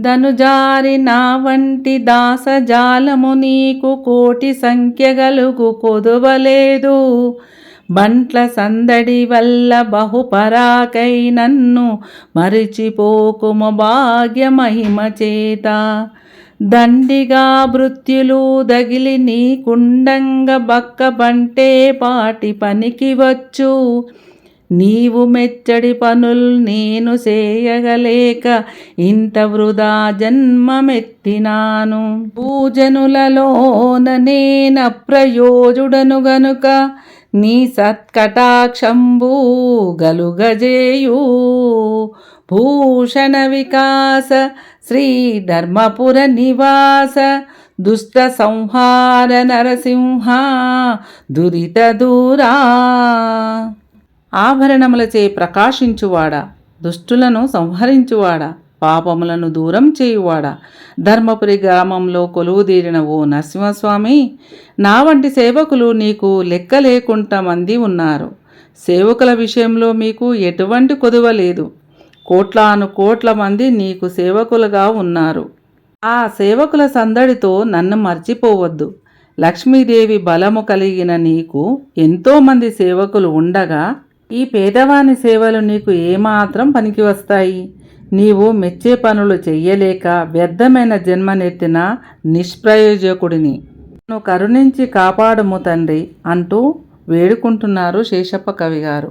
ధనుజారి నా వంటి దాసజాలము నీకు కోటి సంఖ్య గలుగు కొదువలేదు. బంట్ల సందడి వల్ల బహుపరాకై నన్ను మరిచిపోకుమ భాగ్య మహిమ చేత. దండిగా భృత్యులు దగిలి నీ కుండంగ బక్క బంటే పాటి పనికి వచ్చు. నీవు మెచ్చడి పనుల్ నేను చేయగలేక ఇంత వృధా జన్మమెత్తినాను. పూజనులలోన నేనప్రయోజుడను గనుక నీ సత్కటాక్షంబు గలుగజేయు. భూషణ వికాస శ్రీ ధర్మపుర నివాస దుష్ట సంహార నరసింహ దురిత దూరా. ఆభరణములచే ప్రకాశించువాడా, దుష్టులను సంహరించువాడా, పాపములను దూరం చేయువాడా, ధర్మపురి గ్రామంలో కొలువుదీరిన ఓ నరసింహస్వామి, నా వంటి సేవకులు నీకు లెక్క లేకుండా మంది ఉన్నారు. సేవకుల విషయంలో మీకు ఎటువంటి కొదువ లేదు. కోట్లాను కోట్ల మంది నీకు సేవకులుగా ఉన్నారు. ఆ సేవకుల సందడితో నన్ను మర్చిపోవద్దు. లక్ష్మీదేవి బలము కలిగిన నీకు ఎంతోమంది సేవకులు ఉండగా ఈ పేదవాని సేవలు నీకు ఏమాత్రం పనికి వస్తాయి? నీవు మెచ్చే పనులు చెయ్యలేక వ్యర్థమైన జన్మనెత్తిన నిష్ప్రయోజకుడిని. నువ్వు కరుణించి కాపాడుము తండ్రి అంటూ వేడుకుంటున్నారు శేషప్ప కవి గారు.